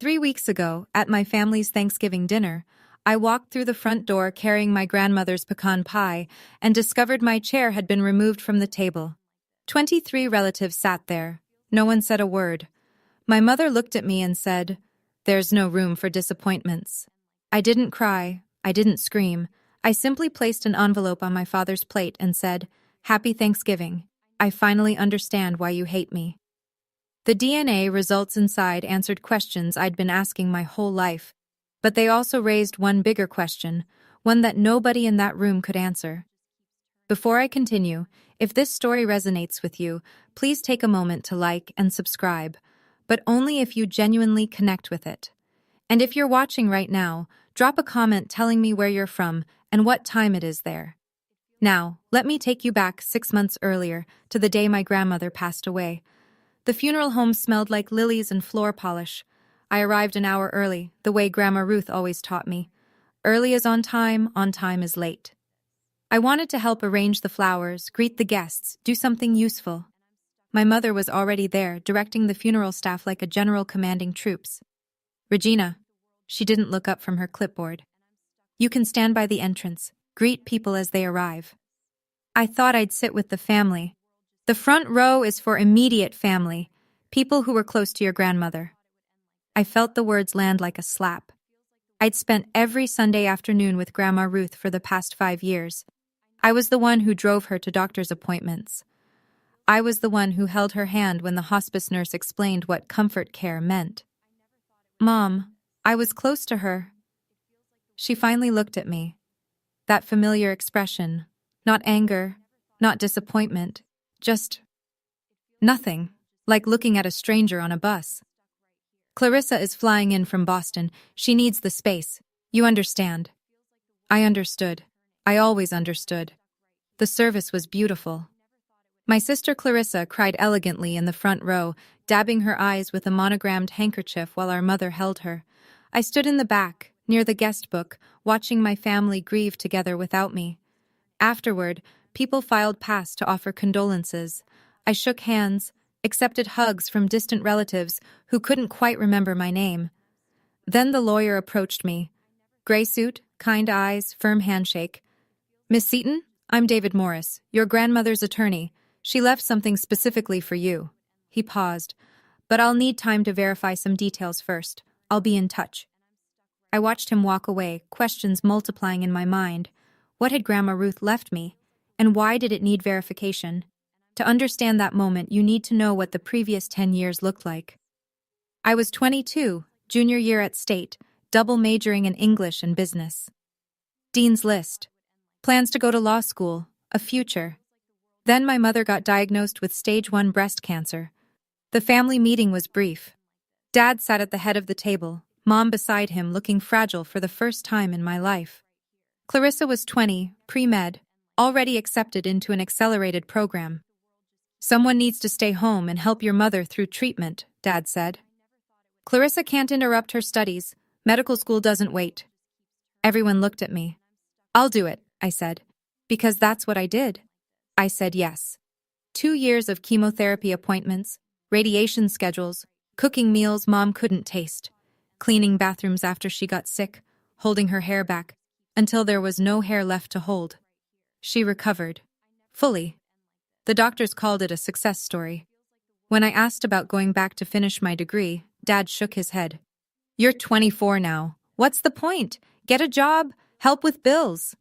3 weeks ago, at my family's Thanksgiving dinner, I walked through the front door carrying my grandmother's pecan pie and discovered my chair had been removed from the table. 23 relatives sat there. No one said a word. My mother looked at me and said, "There's no room for disappointments." I didn't cry. I didn't scream. I simply placed an envelope on my father's plate and said, "Happy Thanksgiving. I finally understand why you hate me." The DNA results inside answered questions I'd been asking my whole life, but they also raised one bigger question, one that nobody in that room could answer. Before I continue, if this story resonates with you, please take a moment to like and subscribe, but only if you genuinely connect with it. And if you're watching right now, drop a comment telling me where you're from and what time it is there. Now, let me take you back 6 months earlier to the day my grandmother passed away. The funeral home smelled like lilies and floor polish. I arrived an hour early, the way Grandma Ruth always taught me. Early is on time is late. I wanted to help arrange the flowers, greet the guests, do something useful. My mother was already there, directing the funeral staff like a general commanding troops. "Regina." She didn't look up from her clipboard. "You can stand by the entrance, greet people as they arrive." I thought I'd sit with the family. The front row is for immediate family, people who were close to your grandmother. I felt the words land like a slap. I'd spent every Sunday afternoon with Grandma Ruth for the past 5 years. I was the one who drove her to doctor's appointments. I was the one who held her hand when the hospice nurse explained what comfort care meant. "Mom, I was close to her." She finally looked at me. That familiar expression, not anger, not disappointment, just nothing, like looking at a stranger on a bus. "Clarissa is flying in from Boston. She needs the space. You understand." I understood. I always understood. The service was beautiful. My sister Clarissa cried elegantly in the front row, dabbing her eyes with a monogrammed handkerchief while our mother held her. I stood in the back, near the guest book, watching my family grieve together without me. Afterward, people filed past to offer condolences. I shook hands, accepted hugs from distant relatives who couldn't quite remember my name. Then the lawyer approached me. Gray suit, kind eyes, firm handshake. "Miss Seaton, I'm David Morris, your grandmother's attorney. She left something specifically for you." He paused. "But I'll need time to verify some details first. I'll be in touch." I watched him walk away, questions multiplying in my mind. What had Grandma Ruth left me? And why did it need verification? To understand that moment, you need to know what the previous 10 years looked like. I was 22, junior year at State, double majoring in English and business. Dean's list. Plans to go to law school, a future. Then my mother got diagnosed with stage 1 breast cancer. The family meeting was brief. Dad sat at the head of the table, Mom beside him, looking fragile for the first time in my life. Clarissa was 20, pre-med, already accepted into an accelerated program. "Someone needs to stay home and help your mother through treatment," Dad said. "Clarissa can't interrupt her studies. Medical school doesn't wait." Everyone looked at me. "I'll do it," I said. "Because that's what I did." I said yes. 2 years of chemotherapy appointments, radiation schedules, cooking meals Mom couldn't taste, cleaning bathrooms after she got sick, holding her hair back, until there was no hair left to hold. She recovered. Fully. The doctors called it a success story. When I asked about going back to finish my degree, Dad shook his head. "You're 24 now. What's the point? Get a job, help with bills."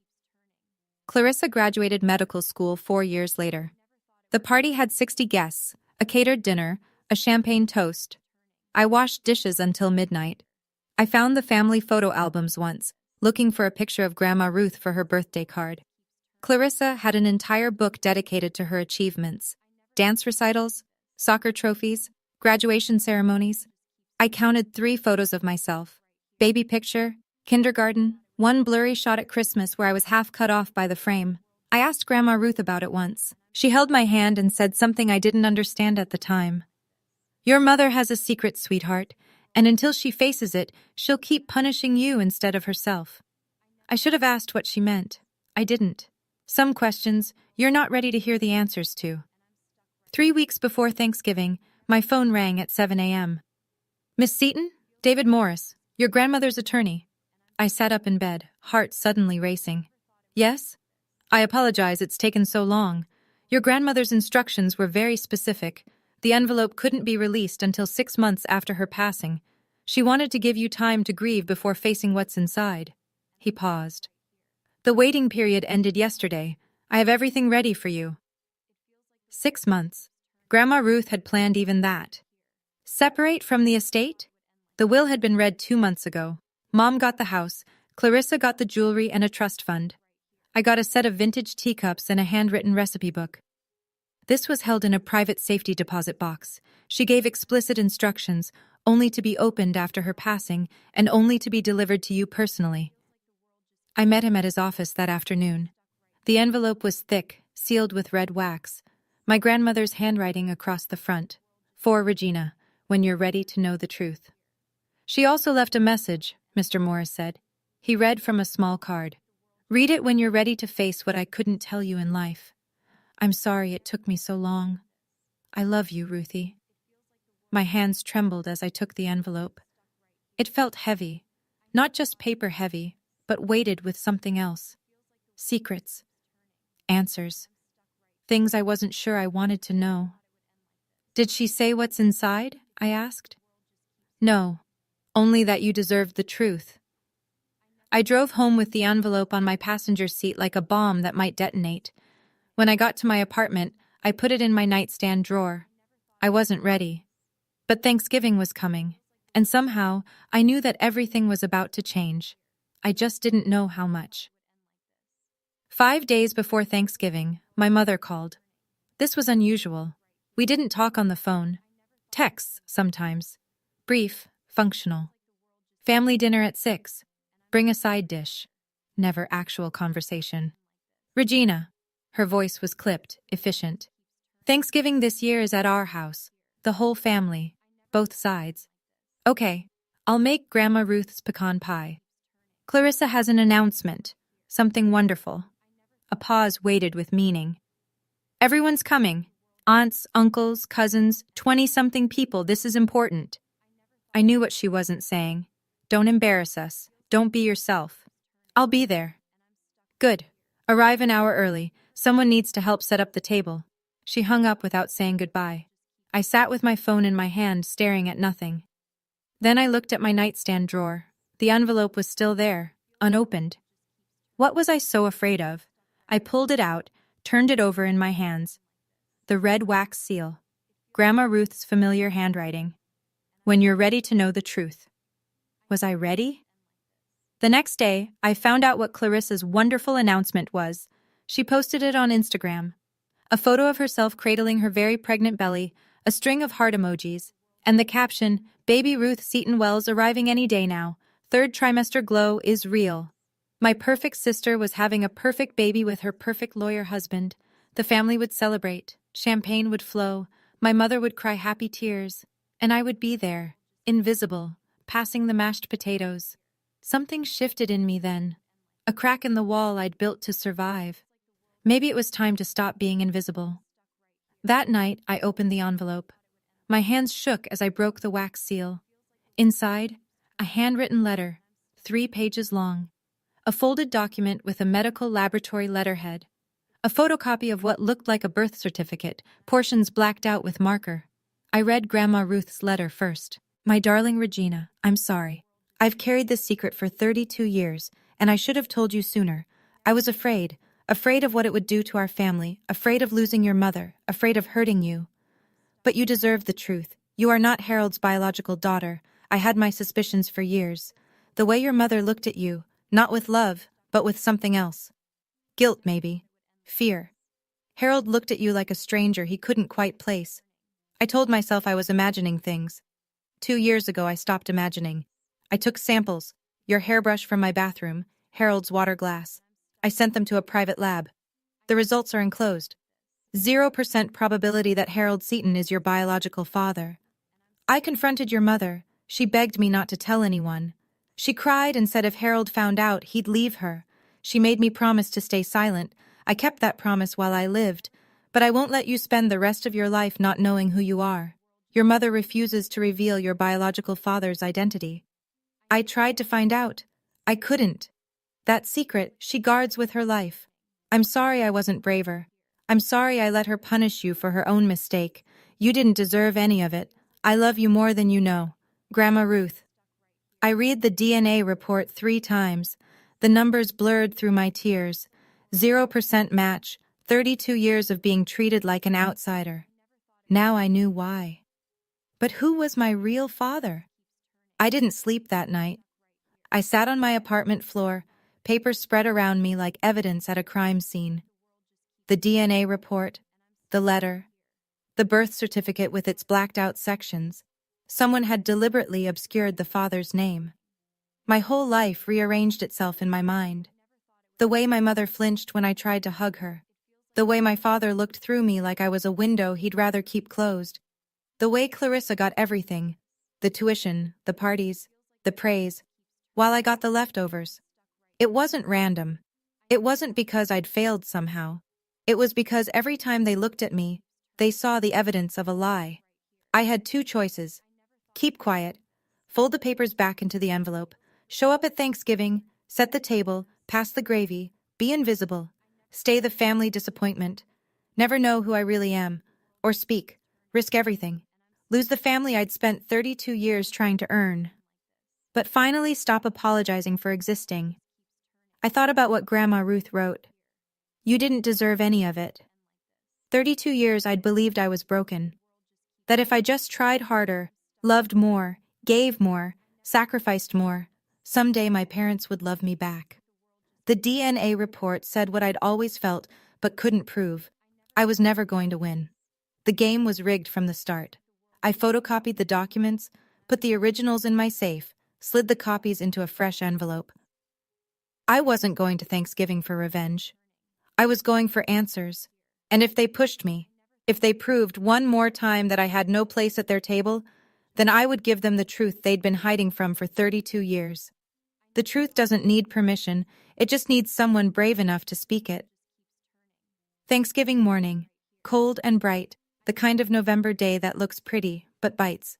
Clarissa graduated medical school 4 years later. The party had 60 guests, a catered dinner, a champagne toast. I washed dishes until midnight. I found the family photo albums once, looking for a picture of Grandma Ruth for her birthday card. Clarissa had an entire book dedicated to her achievements. Dance recitals, soccer trophies, graduation ceremonies. I counted 3 photos of myself. Baby picture, kindergarten, one blurry shot at Christmas where I was half cut off by the frame. I asked Grandma Ruth about it once. She held my hand and said something I didn't understand at the time. "Your mother has a secret, sweetheart, and until she faces it, she'll keep punishing you instead of herself." I should have asked what she meant. I didn't. Some questions you're not ready to hear the answers to. 3 weeks before Thanksgiving, my phone rang at 7 a.m. "Miss Seaton, David Morris, your grandmother's attorney. I sat up in bed, heart suddenly racing. Yes? I apologize it's taken so long. Your grandmother's instructions were very specific. The envelope couldn't be released until 6 months after her passing. She wanted to give you time to grieve before facing what's inside. He paused. The waiting period ended yesterday. I have everything ready for you. 6 months. Grandma Ruth had planned even that. Separate from the estate? The will had been read 2 months ago. Mom got the house, Clarissa got the jewelry and a trust fund. I got a set of vintage teacups and a handwritten recipe book. This was held in a private safety deposit box. She gave explicit instructions, only to be opened after her passing and only to be delivered to you personally. I met him at his office that afternoon. The envelope was thick, sealed with red wax. My grandmother's handwriting across the front. For Regina, when you're ready to know the truth. She also left a message, Mr. Morris said. He read from a small card. Read it when you're ready to face what I couldn't tell you in life. I'm sorry it took me so long. I love you, Ruthie. My hands trembled as I took the envelope. It felt heavy, not just paper heavy, but weighted with something else. Secrets. Answers. Things I wasn't sure I wanted to know. Did she say what's inside? I asked. No, only that you deserved the truth. I drove home with the envelope on my passenger seat like a bomb that might detonate. When I got to my apartment, I put it in my nightstand drawer. I wasn't ready. But Thanksgiving was coming, and somehow I knew that everything was about to change. I just didn't know how much. 5 days before Thanksgiving, my mother called. This was unusual. We didn't talk on the phone. Texts, sometimes. Brief, functional. Family dinner at 6. Bring a side dish. Never actual conversation. Regina. Her voice was clipped, efficient. Thanksgiving this year is at our house. The whole family. Both sides. Okay, I'll make Grandma Ruth's pecan pie. Clarissa has an announcement. Something wonderful. A pause waited with meaning. Everyone's coming. Aunts, uncles, cousins, 20-something people. This is important. I knew what she wasn't saying. Don't embarrass us. Don't be yourself. I'll be there. Good. Arrive an hour early. Someone needs to help set up the table. She hung up without saying goodbye. I sat with my phone in my hand, staring at nothing. Then I looked at my nightstand drawer. The envelope was still there, unopened. What was I so afraid of? I pulled it out, turned it over in my hands. The red wax seal. Grandma Ruth's familiar handwriting. When you're ready to know the truth. Was I ready? The next day, I found out what Clarissa's wonderful announcement was. She posted it on Instagram. A photo of herself cradling her very pregnant belly, a string of heart emojis, and the caption, Baby Ruth Seton Wells arriving any day now. 3rd trimester glow is real. My perfect sister was having a perfect baby with her perfect lawyer husband. The family would celebrate. Champagne would flow. My mother would cry happy tears. And I would be there, invisible, passing the mashed potatoes. Something shifted in me then. A crack in the wall I'd built to survive. Maybe it was time to stop being invisible. That night, I opened the envelope. My hands shook as I broke the wax seal. Inside, a handwritten letter, 3 pages long. A folded document with a medical laboratory letterhead. A photocopy of what looked like a birth certificate, portions blacked out with marker. I read Grandma Ruth's letter first. My darling Regina, I'm sorry. I've carried this secret for 32 years, and I should have told you sooner. I was afraid of what it would do to our family, afraid of losing your mother, afraid of hurting you. But you deserve the truth. You are not Harold's biological daughter. I had my suspicions for years. The way your mother looked at you, not with love, but with something else. Guilt, maybe. Fear. Harold looked at you like a stranger he couldn't quite place. I told myself I was imagining things. 2 years ago I stopped imagining. I took samples, your hairbrush from my bathroom, Harold's water glass. I sent them to a private lab. The results are enclosed. 0% probability that Harold Seton is your biological father. I confronted your mother. She begged me not to tell anyone. She cried and said if Harold found out, he'd leave her. She made me promise to stay silent. I kept that promise while I lived, but I won't let you spend the rest of your life not knowing who you are. Your mother refuses to reveal your biological father's identity. I tried to find out. I couldn't. That secret she guards with her life. I'm sorry I wasn't braver. I'm sorry I let her punish you for her own mistake. You didn't deserve any of it. I love you more than you know. Grandma Ruth. I read the DNA report 3 times. The numbers blurred through my tears. 0% match, 32 years of being treated like an outsider. Now I knew why. But who was my real father? I didn't sleep that night. I sat on my apartment floor, papers spread around me like evidence at a crime scene. The DNA report, the letter, the birth certificate with its blacked-out sections. Someone had deliberately obscured the father's name. My whole life rearranged itself in my mind. The way my mother flinched when I tried to hug her. The way my father looked through me like I was a window he'd rather keep closed. The way Clarissa got everything. The tuition, the parties, the praise, while I got the leftovers. It wasn't random. It wasn't because I'd failed somehow. It was because every time they looked at me, they saw the evidence of a lie. I had 2 choices. Keep quiet, fold the papers back into the envelope, show up at Thanksgiving, set the table, pass the gravy, be invisible, stay the family disappointment, never know who I really am, or speak, risk everything, lose the family I'd spent 32 years trying to earn. But finally stop apologizing for existing. I thought about what Grandma Ruth wrote. You didn't deserve any of it. 32 years I'd believed I was broken. That if I just tried harder, loved more, gave more, sacrificed more, someday my parents would love me back. The DNA report said what I'd always felt but couldn't prove. I was never going to win. The game was rigged from the start. I photocopied the documents, put the originals in my safe, slid the copies into a fresh envelope. I wasn't going to Thanksgiving for revenge. I was going for answers. And if they pushed me, if they proved one more time that I had no place at their table, then I would give them the truth they'd been hiding from for 32 years. The truth doesn't need permission, it just needs someone brave enough to speak it. Thanksgiving morning, cold and bright, the kind of November day that looks pretty but bites.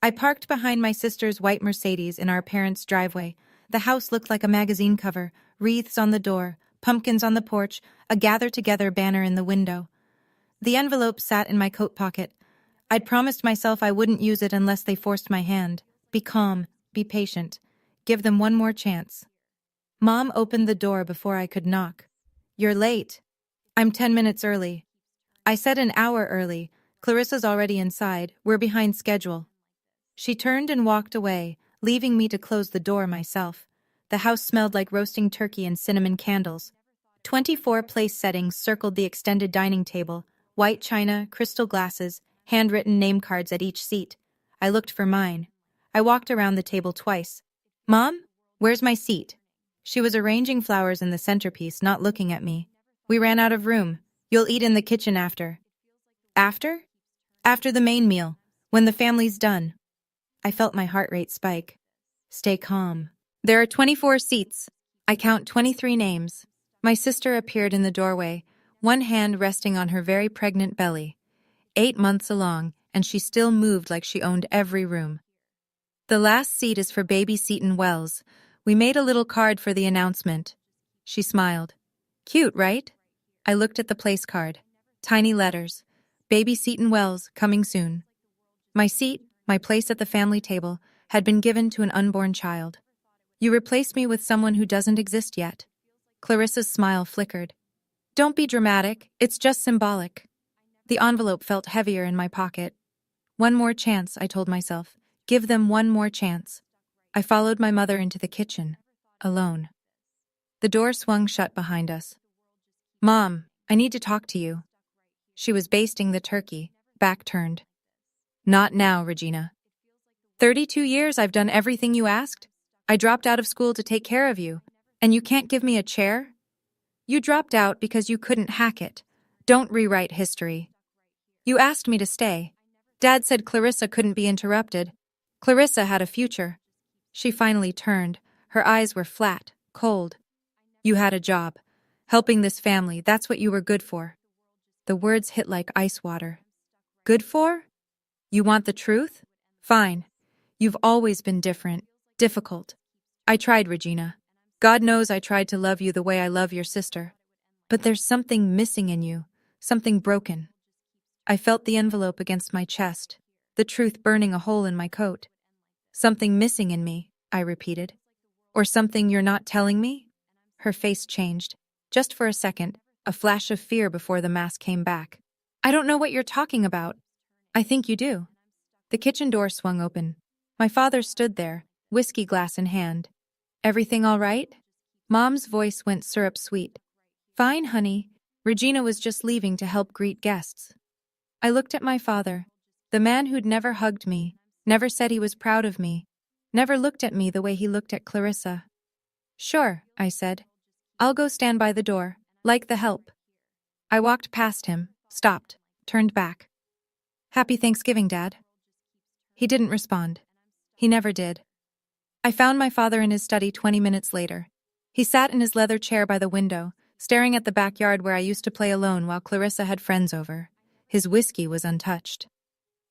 I parked behind my sister's white Mercedes in our parents' driveway. The house looked like a magazine cover, wreaths on the door, pumpkins on the porch, a gather-together banner in the window. The envelope sat in my coat pocket. I'd promised myself I wouldn't use it unless they forced my hand. Be calm, be patient. Give them one more chance. Mom opened the door before I could knock. You're late. I'm 10 minutes early. I said an hour early. Clarissa's already inside. We're behind schedule. She turned and walked away, leaving me to close the door myself. The house smelled like roasting turkey and cinnamon candles. 24 place settings circled the extended dining table, white china, crystal glasses, handwritten name cards at each seat. I looked for mine. I walked around the table twice. Mom, where's my seat? She was arranging flowers in the centerpiece, not looking at me. We ran out of room. You'll eat in the kitchen after. After? After the main meal, when the family's done. I felt my heart rate spike. Stay calm. There are 24 seats. I count 23 names. My sister appeared in the doorway, one hand resting on her very pregnant belly. 8 months along, and she still moved like she owned every room. The last seat is for baby Seton Wells. We made a little card for the announcement. She smiled. Cute, right? I looked at the place card. Tiny letters. Baby Seton Wells, coming soon. My seat, my place at the family table, had been given to an unborn child. You replaced me with someone who doesn't exist yet. Clarissa's smile flickered. Don't be dramatic, it's just symbolic. The envelope felt heavier in my pocket. One more chance, I told myself. Give them one more chance. I followed my mother into the kitchen, alone. The door swung shut behind us. Mom, I need to talk to you. She was basting the turkey, back turned. Not now, Regina. 32 years I've done everything you asked. I dropped out of school to take care of you, and you can't give me a chair? You dropped out because you couldn't hack it. Don't rewrite history. You asked me to stay. Dad said Clarissa couldn't be interrupted. Clarissa had a future. She finally turned. Her eyes were flat, cold. You had a job. Helping this family, that's what you were good for. The words hit like ice water. Good for? You want the truth? Fine. You've always been different, difficult. I tried, Regina. God knows I tried to love you the way I love your sister. But there's something missing in you, something broken. I felt the envelope against my chest, the truth burning a hole in my coat. Something missing in me, I repeated. Or something you're not telling me? Her face changed. Just for a second, a flash of fear before the mask came back. I don't know what you're talking about. I think you do. The kitchen door swung open. My father stood there, whiskey glass in hand. Everything all right? Mom's voice went syrup sweet. Fine, honey. Regina was just leaving to help greet guests. I looked at my father, the man who'd never hugged me, never said he was proud of me, never looked at me the way he looked at Clarissa. Sure, I said. I'll go stand by the door, like the help. I walked past him, stopped, turned back. Happy Thanksgiving, Dad. He didn't respond. He never did. I found my father in his study 20 minutes later. He sat in his leather chair by the window, staring at the backyard where I used to play alone while Clarissa had friends over. His whiskey was untouched.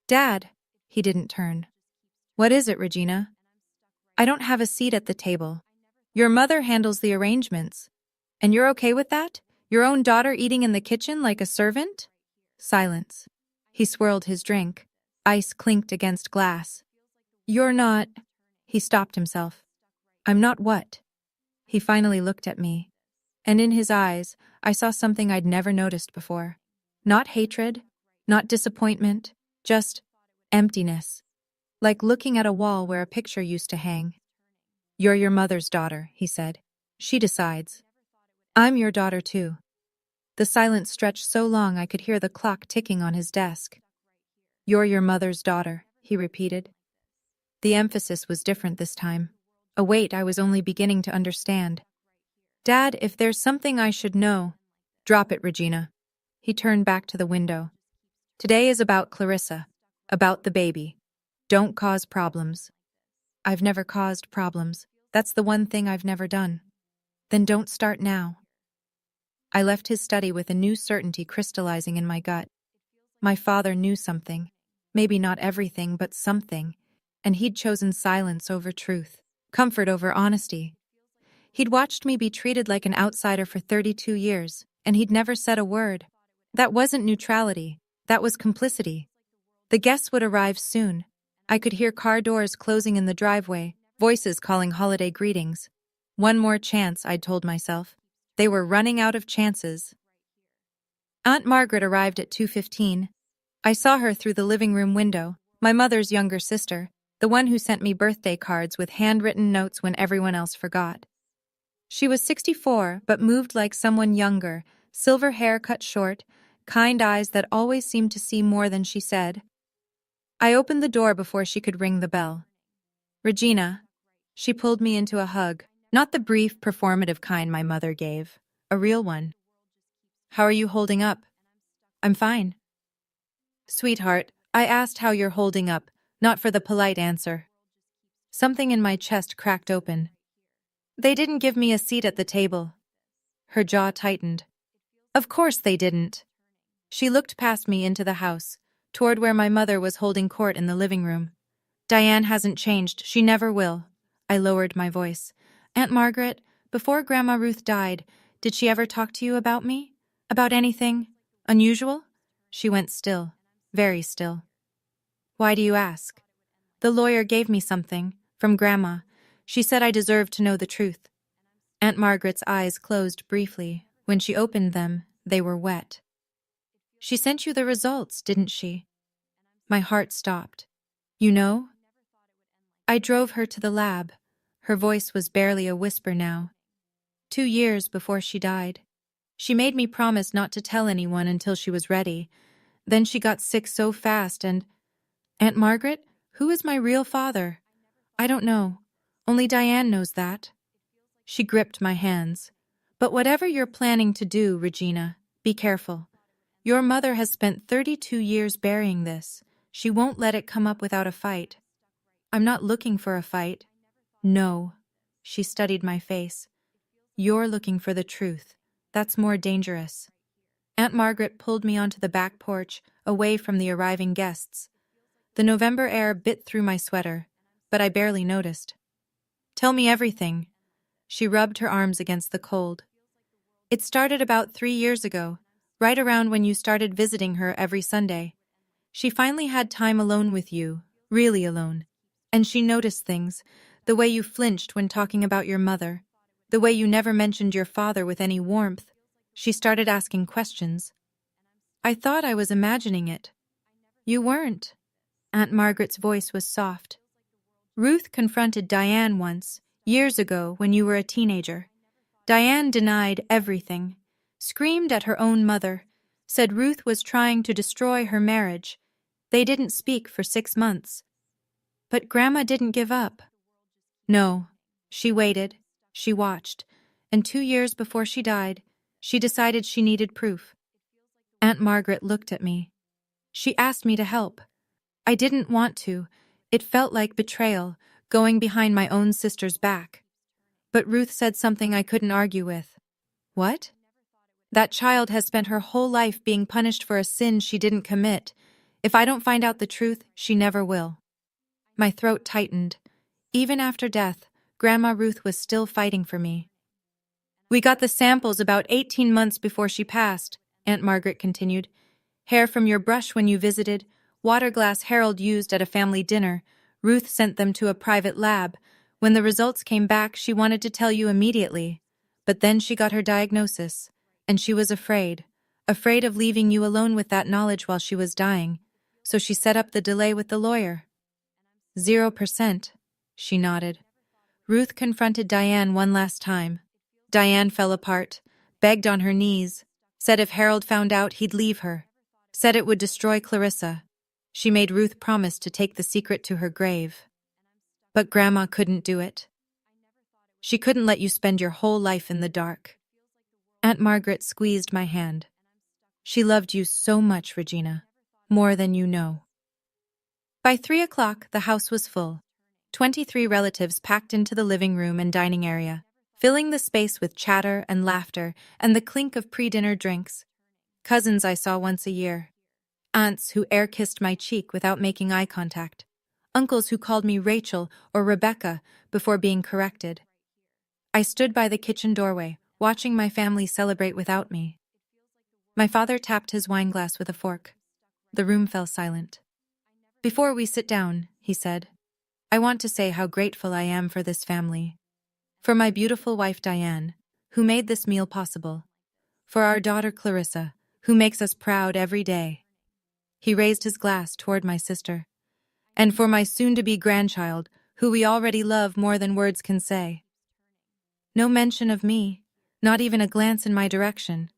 Dad, he didn't turn. What is it, Regina? I don't have a seat at the table. Your mother handles the arrangements. And you're okay with that? Your own daughter eating in the kitchen like a servant? Silence. He swirled his drink. Ice clinked against glass. You're not... He stopped himself. I'm not what? He finally looked at me. And in his eyes, I saw something I'd never noticed before. Not hatred, not disappointment, just emptiness. Like looking at a wall where a picture used to hang. You're your mother's daughter, he said. She decides. I'm your daughter too. The silence stretched so long I could hear the clock ticking on his desk. You're your mother's daughter, he repeated. The emphasis was different this time. A weight I was only beginning to understand. Dad, if there's something I should know... Drop it, Regina. He turned back to the window. Today is about Clarissa, about the baby. Don't cause problems. I've never caused problems. That's the one thing I've never done. Then don't start now. I left his study with a new certainty crystallizing in my gut. My father knew something. Maybe not everything, but something. And he'd chosen silence over truth, comfort over honesty. He'd watched me be treated like an outsider for 32 years, and he'd never said a word. That wasn't neutrality. That was complicity. The guests would arrive soon. I could hear car doors closing in the driveway, voices calling holiday greetings. One more chance, I'd told myself. They were running out of chances. Aunt Margaret arrived at 2:15. I saw her through the living room window, my mother's younger sister, the one who sent me birthday cards with handwritten notes when everyone else forgot. She was 64, but moved like someone younger, silver hair cut short, kind eyes that always seemed to see more than she said. I opened the door before she could ring the bell. Regina. She pulled me into a hug, not the brief, performative kind my mother gave, a real one. How are you holding up? I'm fine. Sweetheart, I asked how you're holding up, not for the polite answer. Something in my chest cracked open. They didn't give me a seat at the table. Her jaw tightened. Of course they didn't. She looked past me into the house, toward where my mother was holding court in the living room. Diane hasn't changed. She never will. I lowered my voice. Aunt Margaret, before Grandma Ruth died, did she ever talk to you about me? About anything unusual? She went still, very still. Why do you ask? The lawyer gave me something, from Grandma. She said I deserved to know the truth. Aunt Margaret's eyes closed briefly. When she opened them, they were wet. She sent you the results, didn't she? My heart stopped. You know? I drove her to the lab. Her voice was barely a whisper now. 2 years before she died. She made me promise not to tell anyone until she was ready. Then she got sick so fast and... Aunt Margaret, who is my real father? I don't know. Only Diane knows that. She gripped my hands. But whatever you're planning to do, Regina, be careful. Your mother has spent 32 years burying this. She won't let it come up without a fight. I'm not looking for a fight. No. She studied my face. You're looking for the truth. That's more dangerous. Aunt Margaret pulled me onto the back porch, away from the arriving guests. The November air bit through my sweater, but I barely noticed. "Tell me everything." She rubbed her arms against the cold. "It started about 3 years ago, right around when you started visiting her every Sunday. She finally had time alone with you, really alone. And she noticed things, the way you flinched when talking about your mother, the way you never mentioned your father with any warmth. She started asking questions. I thought I was imagining it. You weren't." Aunt Margaret's voice was soft. "Ruth confronted Diane once, years ago when you were a teenager. Diane denied everything, screamed at her own mother, said Ruth was trying to destroy her marriage. They didn't speak for 6 months. But Grandma didn't give up. No, she waited, she watched, and 2 years before she died, she decided she needed proof. Aunt Margaret looked at me. She asked me to help. I didn't want to. It felt like betrayal, going behind my own sister's back. But Ruth said something I couldn't argue with. What? That child has spent her whole life being punished for a sin she didn't commit. If I don't find out the truth, she never will. My throat tightened. Even after death, Grandma Ruth was still fighting for me. "We got the samples about 18 months before she passed," Aunt Margaret continued. "Hair from your brush when you visited, water glass Harold used at a family dinner. Ruth sent them to a private lab. When the results came back, she wanted to tell you immediately. But then she got her diagnosis, and she was afraid of leaving you alone with that knowledge while she was dying. So she set up the delay with the lawyer." 0%, she nodded. "Ruth confronted Diane one last time. Diane fell apart, begged on her knees, said if Harold found out he'd leave her, said it would destroy Clarissa. She made Ruth promise to take the secret to her grave. But Grandma couldn't do it. She couldn't let you spend your whole life in the dark." Aunt Margaret squeezed my hand. "She loved you so much, Regina, more than you know." By 3 o'clock, the house was full. 23 relatives packed into the living room and dining area, filling the space with chatter and laughter and the clink of pre-dinner drinks. Cousins I saw once a year. Aunts who air-kissed my cheek without making eye contact. Uncles who called me Rachel or Rebecca before being corrected. I stood by the kitchen doorway, watching my family celebrate without me. My father tapped his wineglass with a fork. The room fell silent. "Before we sit down," he said, "I want to say how grateful I am for this family. For my beautiful wife Diane, who made this meal possible. For our daughter Clarissa, who makes us proud every day." He raised his glass toward my sister. "And for my soon-to-be grandchild, who we already love more than words can say." No mention of me, not even a glance in my direction.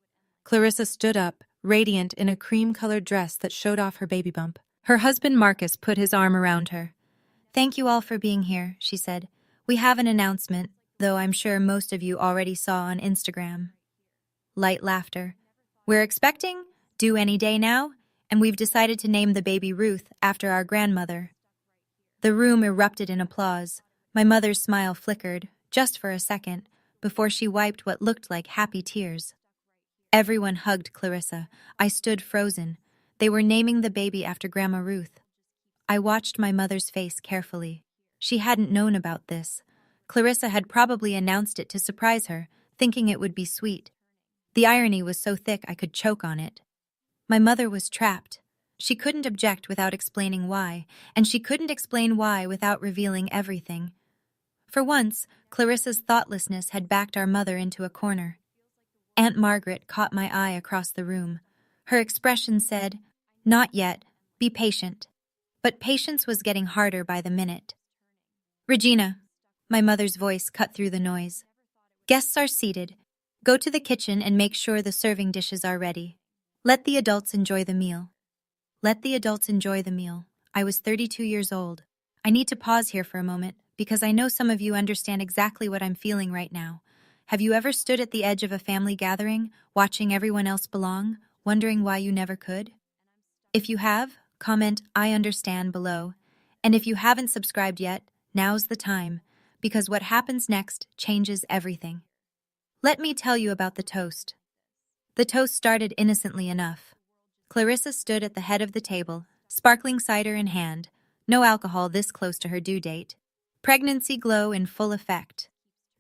Clarissa stood up, radiant in a cream-colored dress that showed off her baby bump. Her husband Marcus put his arm around her. "Thank you all for being here," she said. "We have an announcement, though I'm sure most of you already saw on Instagram." Light laughter. "We're expecting, due any day now, and we've decided to name the baby Ruth after our grandmother." The room erupted in applause. My mother's smile flickered, just for a second, before she wiped what looked like happy tears. Everyone hugged Clarissa. I stood frozen. They were naming the baby after Grandma Ruth. I watched my mother's face carefully. She hadn't known about this. Clarissa had probably announced it to surprise her, thinking it would be sweet. The irony was so thick I could choke on it. My mother was trapped. She couldn't object without explaining why, and she couldn't explain why without revealing everything. For once, Clarissa's thoughtlessness had backed our mother into a corner. Aunt Margaret caught my eye across the room. Her expression said, "Not yet, be patient." But patience was getting harder by the minute. "Regina," my mother's voice cut through the noise. "Guests are seated. Go to the kitchen and make sure the serving dishes are ready. Let the adults enjoy the meal." Let the adults enjoy the meal. I was 32 years old. I need to pause here for a moment, because I know some of you understand exactly what I'm feeling right now. Have you ever stood at the edge of a family gathering, watching everyone else belong, wondering why you never could? If you have, comment "I understand" below. And if you haven't subscribed yet, now's the time, because what happens next changes everything. Let me tell you about the toast. The toast started innocently enough. Clarissa stood at the head of the table, sparkling cider in hand, no alcohol this close to her due date. Pregnancy glow in full effect.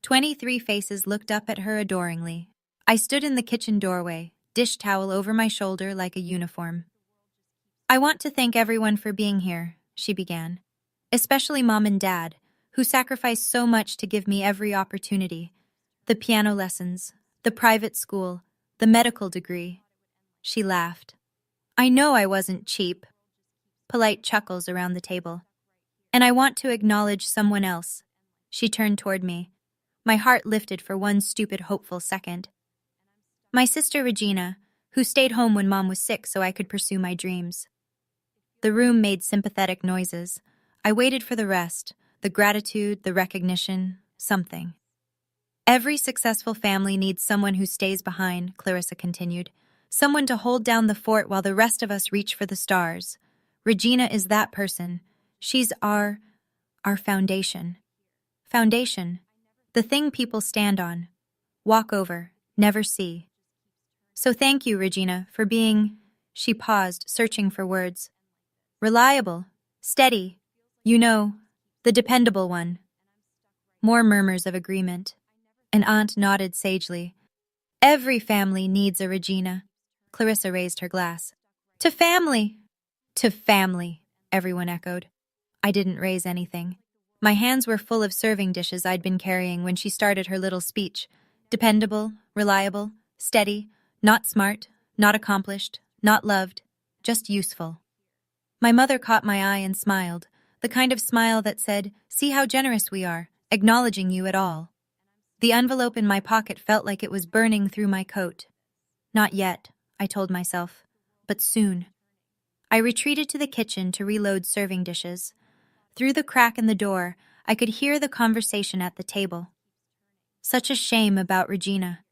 23 faces looked up at her adoringly. I stood in the kitchen doorway, dish towel over my shoulder like a uniform. I want to thank everyone for being here, she began. Especially Mom and Dad, who sacrificed so much to give me every opportunity. The piano lessons, the private school, the medical degree. She laughed. I know I wasn't cheap. Polite chuckles around the table. And I want to acknowledge someone else. She turned toward me. My heart lifted for one stupid, hopeful second. My sister Regina, who stayed home when Mom was sick so I could pursue my dreams. The room made sympathetic noises. I waited for the rest, the gratitude, the recognition, something. Every successful family needs someone who stays behind, Clarissa continued. Someone to hold down the fort while the rest of us reach for the stars. Regina is that person. She's our foundation. Foundation. The thing people stand on, walk over, never see. So thank you, Regina, for being, she paused, searching for words. Reliable, steady, you know, the dependable one. More murmurs of agreement. An aunt nodded sagely. Every family needs a Regina. Clarissa raised her glass. To family! To family, everyone echoed. I didn't raise anything. My hands were full of serving dishes I'd been carrying when she started her little speech. Dependable, reliable, steady, not smart, not accomplished, not loved, just useful. My mother caught my eye and smiled, the kind of smile that said, see how generous we are, acknowledging you at all. The envelope in my pocket felt like it was burning through my coat. Not yet, I told myself, but soon. I retreated to the kitchen to reload serving dishes. Through the crack in the door, I could hear the conversation at the table. Such a shame about Regina.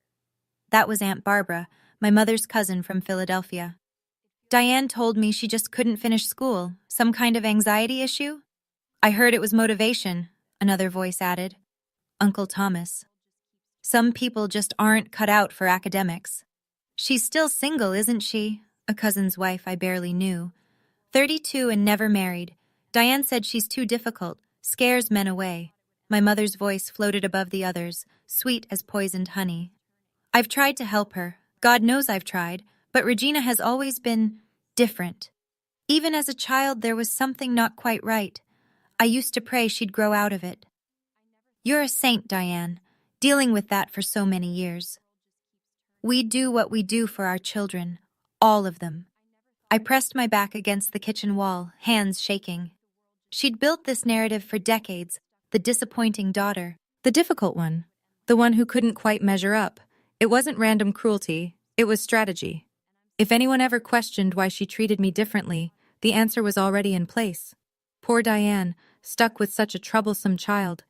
That was Aunt Barbara, my mother's cousin from Philadelphia. Diane told me she just couldn't finish school, some kind of anxiety issue. I heard it was motivation, another voice added. Uncle Thomas. Some people just aren't cut out for academics. She's still single, isn't she? A cousin's wife I barely knew. 32 and never married. Diane said she's too difficult, scares men away. My mother's voice floated above the others, sweet as poisoned honey. I've tried to help her. God knows I've tried, but Regina has always been different. Even as a child, there was something not quite right. I used to pray she'd grow out of it. You're a saint, Diane, dealing with that for so many years. We do what we do for our children, all of them. I pressed my back against the kitchen wall, hands shaking. She'd built this narrative for decades, the disappointing daughter. The difficult one, the one who couldn't quite measure up. It wasn't random cruelty, it was strategy. If anyone ever questioned why she treated me differently, the answer was already in place. Poor Diane, stuck with such a troublesome child.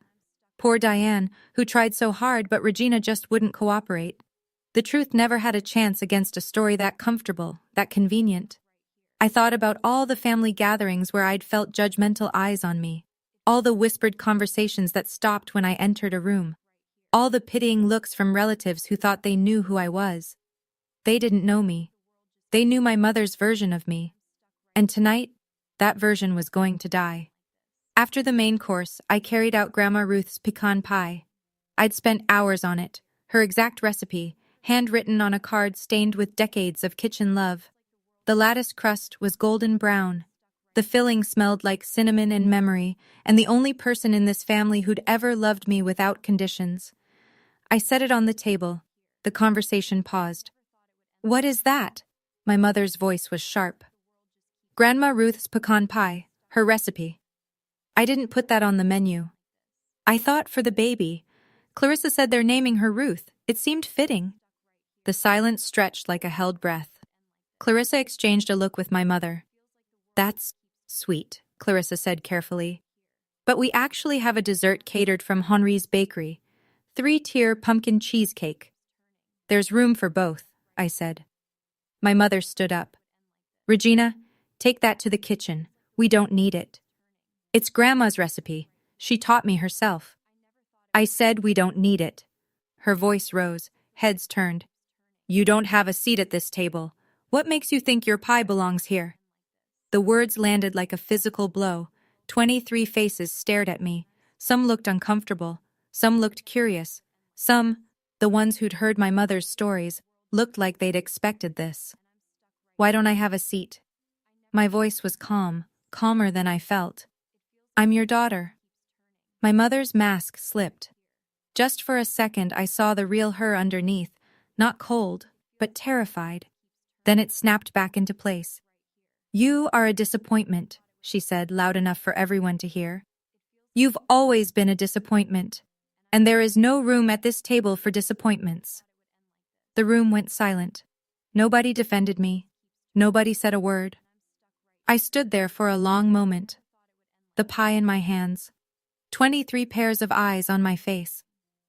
Poor Diane, who tried so hard but Regina just wouldn't cooperate. The truth never had a chance against a story that comfortable, that convenient. I thought about all the family gatherings where I'd felt judgmental eyes on me, all the whispered conversations that stopped when I entered a room, all the pitying looks from relatives who thought they knew who I was. They didn't know me. They knew my mother's version of me. And tonight, that version was going to die. After the main course, I carried out Grandma Ruth's pecan pie. I'd spent hours on it, her exact recipe, handwritten on a card stained with decades of kitchen love. The lattice crust was golden brown. The filling smelled like cinnamon and memory, and the only person in this family who'd ever loved me without conditions. I set it on the table. The conversation paused. What is that? My mother's voice was sharp. Grandma Ruth's pecan pie, her recipe. I didn't put that on the menu. I thought for the baby. Clarissa said they're naming her Ruth. It seemed fitting. The silence stretched like a held breath. Clarissa exchanged a look with my mother. That's sweet, Clarissa said carefully. But we actually have a dessert catered from Henri's Bakery. 3-tier pumpkin cheesecake. There's room for both, I said. My mother stood up. Regina, take that to the kitchen. We don't need it. It's Grandma's recipe. She taught me herself. I said we don't need it. Her voice rose, heads turned. You don't have a seat at this table. What makes you think your pie belongs here? The words landed like a physical blow. 23 faces stared at me. Some looked uncomfortable. Some looked curious. Some, the ones who'd heard my mother's stories, looked like they'd expected this. Why don't I have a seat? My voice was calm, calmer than I felt. I'm your daughter. My mother's mask slipped. Just for a second I saw the real her underneath, not cold, but terrified. Then it snapped back into place. You are a disappointment, she said, loud enough for everyone to hear. You've always been a disappointment, and there is no room at this table for disappointments. The room went silent. Nobody defended me. Nobody said a word. I stood there for a long moment. The pie in my hands. 23 pairs of eyes on my face.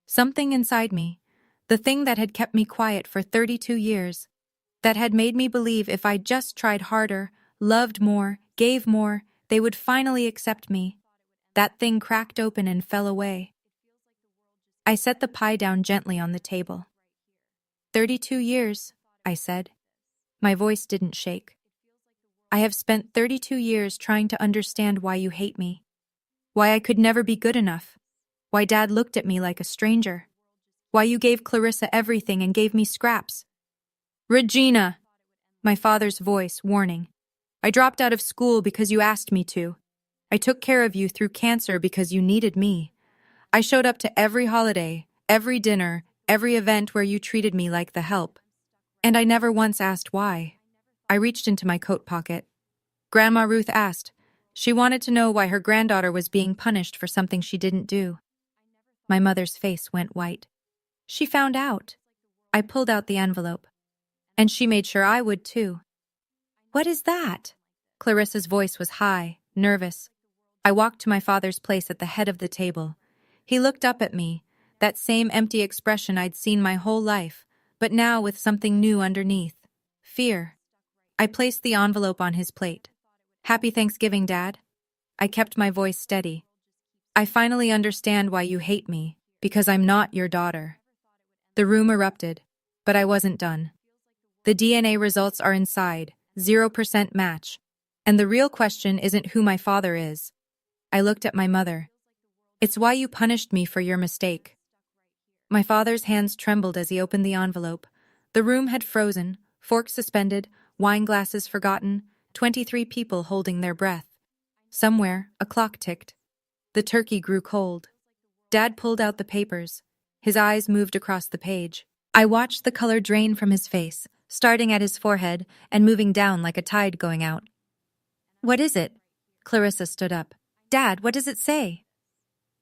Something inside me, the thing that had kept me quiet for 32 years, that had made me believe if I just tried harder, loved more, gave more, they would finally accept me. That thing cracked open and fell away. I set the pie down gently on the table. 32 years, I said. My voice didn't shake. I have spent 32 years trying to understand why you hate me. Why I could never be good enough. Why Dad looked at me like a stranger. Why you gave Clarissa everything and gave me scraps. Regina! My father's voice, warning. I dropped out of school because you asked me to. I took care of you through cancer because you needed me. I showed up to every holiday, every dinner, every event where you treated me like the help. And I never once asked why. I reached into my coat pocket. Grandma Ruth asked. She wanted to know why her granddaughter was being punished for something she didn't do. My mother's face went white. She found out. I pulled out the envelope. And she made sure I would too. What is that? Clarissa's voice was high, nervous. I walked to my father's place at the head of the table. He looked up at me, that same empty expression I'd seen my whole life, but now with something new underneath. Fear. I placed the envelope on his plate. Happy Thanksgiving, Dad. I kept my voice steady. I finally understand why you hate me, because I'm not your daughter. The room erupted, but I wasn't done. The DNA results are inside, 0% match. And the real question isn't who my father is. I looked at my mother. It's why you punished me for your mistake. My father's hands trembled as he opened the envelope. The room had frozen, forks suspended, wine glasses forgotten, 23 people holding their breath. Somewhere, a clock ticked. The turkey grew cold. Dad pulled out the papers. His eyes moved across the page. I watched the color drain from his face, starting at his forehead and moving down like a tide going out. What is it? Clarissa stood up. Dad, what does it say?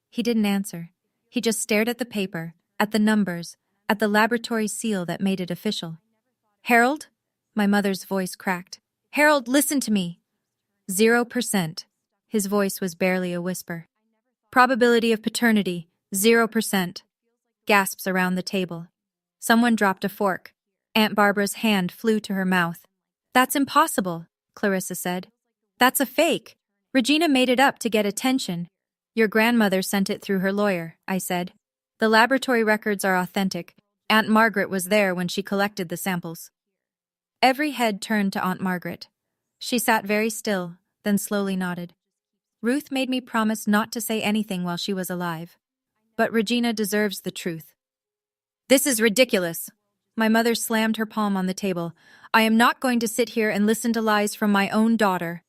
He didn't answer. He just stared at the paper, at the numbers, at the laboratory seal that made it official. Harold? My mother's voice cracked. Harold, listen to me. 0%. His voice was barely a whisper. Probability of paternity, 0%. Gasps around the table. Someone dropped a fork. Aunt Barbara's hand flew to her mouth. That's impossible, Clarissa said. That's a fake. Regina made it up to get attention. Your grandmother sent it through her lawyer, I said. The laboratory records are authentic. Aunt Margaret was there when she collected the samples. Every head turned to Aunt Margaret. She sat very still, then slowly nodded. Ruth made me promise not to say anything while she was alive. But Regina deserves the truth. This is ridiculous. My mother slammed her palm on the table. I am not going to sit here and listen to lies from my own daughter.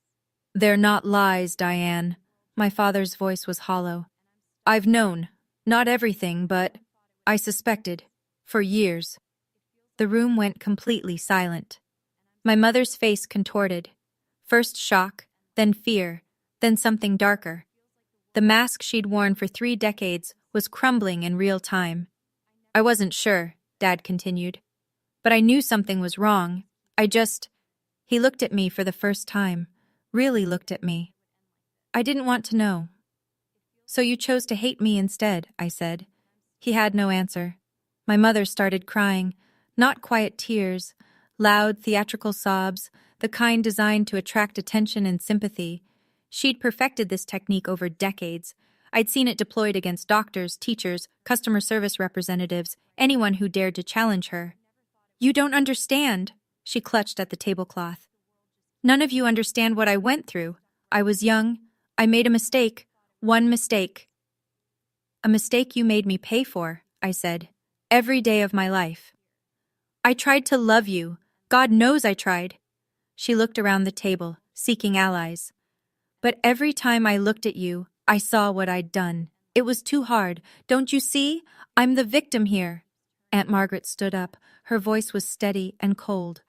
They're not lies, Diane. My father's voice was hollow. I've known. Not everything, but I suspected. For years. The room went completely silent. My mother's face contorted. First shock, then fear, then something darker. The mask she'd worn for 3 decades was crumbling in real time. I wasn't sure, Dad continued. But I knew something was wrong. He looked at me for the first time. Really looked at me. I didn't want to know. So you chose to hate me instead, I said. He had no answer. My mother started crying. Not quiet tears, loud theatrical sobs, the kind designed to attract attention and sympathy. She'd perfected this technique over decades. I'd seen it deployed against doctors, teachers, customer service representatives, anyone who dared to challenge her. You don't understand, she clutched at the tablecloth. None of you understand what I went through. I was young. I made a mistake. One mistake. A mistake you made me pay for, I said. Every day of my life. I tried to love you. God knows I tried. She looked around the table, seeking allies. But every time I looked at you, I saw what I'd done. It was too hard. Don't you see? I'm the victim here. Aunt Margaret stood up. Her voice was steady and cold.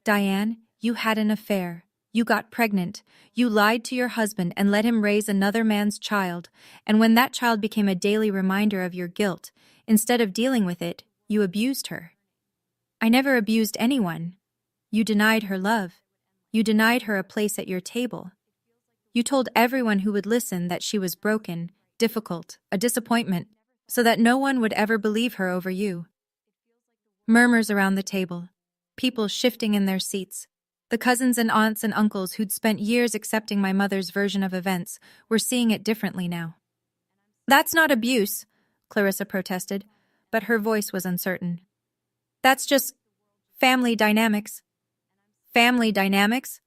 Diane, you had an affair. You got pregnant. You lied to your husband and let him raise another man's child. And when that child became a daily reminder of your guilt, instead of dealing with it, you abused her. I never abused anyone. You denied her love. You denied her a place at your table. You told everyone who would listen that she was broken, difficult, a disappointment, so that no one would ever believe her over you. Murmurs around the table, people shifting in their seats. The cousins and aunts and uncles who'd spent years accepting my mother's version of events were seeing it differently now. That's not abuse, Clarissa protested, but her voice was uncertain. That's just family dynamics. Family dynamics?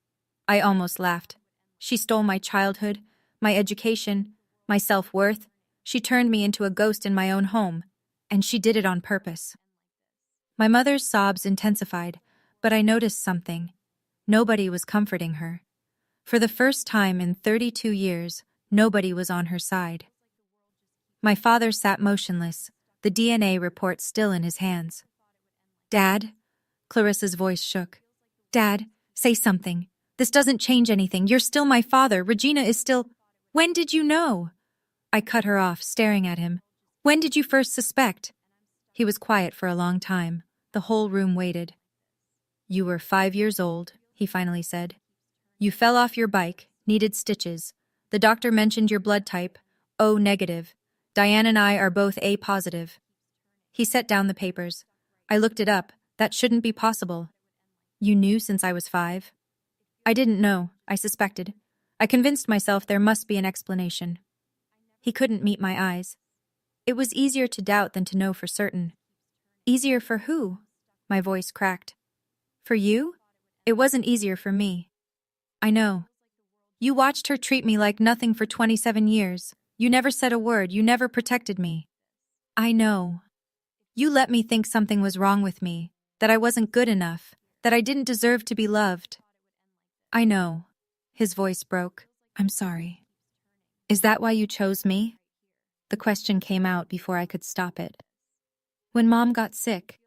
I almost laughed. She stole my childhood, my education, my self-worth. She turned me into a ghost in my own home, and she did it on purpose. My mother's sobs intensified, but I noticed something. Nobody was comforting her. For the first time in 32 years, nobody was on her side. My father sat motionless, the DNA report still in his hands. Dad? Clarissa's voice shook. Dad, say something. This doesn't change anything. You're still my father. Regina is still... When did you know? I cut her off, staring at him. When did you first suspect? He was quiet for a long time. The whole room waited. You were 5 years old, he finally said. You fell off your bike, needed stitches. The doctor mentioned your blood type, O negative. Diane and I are both A positive. He set down the papers. I looked it up. That shouldn't be possible. You knew since I was 5? I didn't know. I suspected. I convinced myself there must be an explanation. He couldn't meet my eyes. It was easier to doubt than to know for certain. Easier for who? My voice cracked. For you? It wasn't easier for me. I know. You watched her treat me like nothing for 27 years. You never said a word. You never protected me. I know. You let me think something was wrong with me, that I wasn't good enough, that I didn't deserve to be loved. I know. His voice broke. I'm sorry. Is that why you chose me? The question came out before I could stop it. When Mom got sick,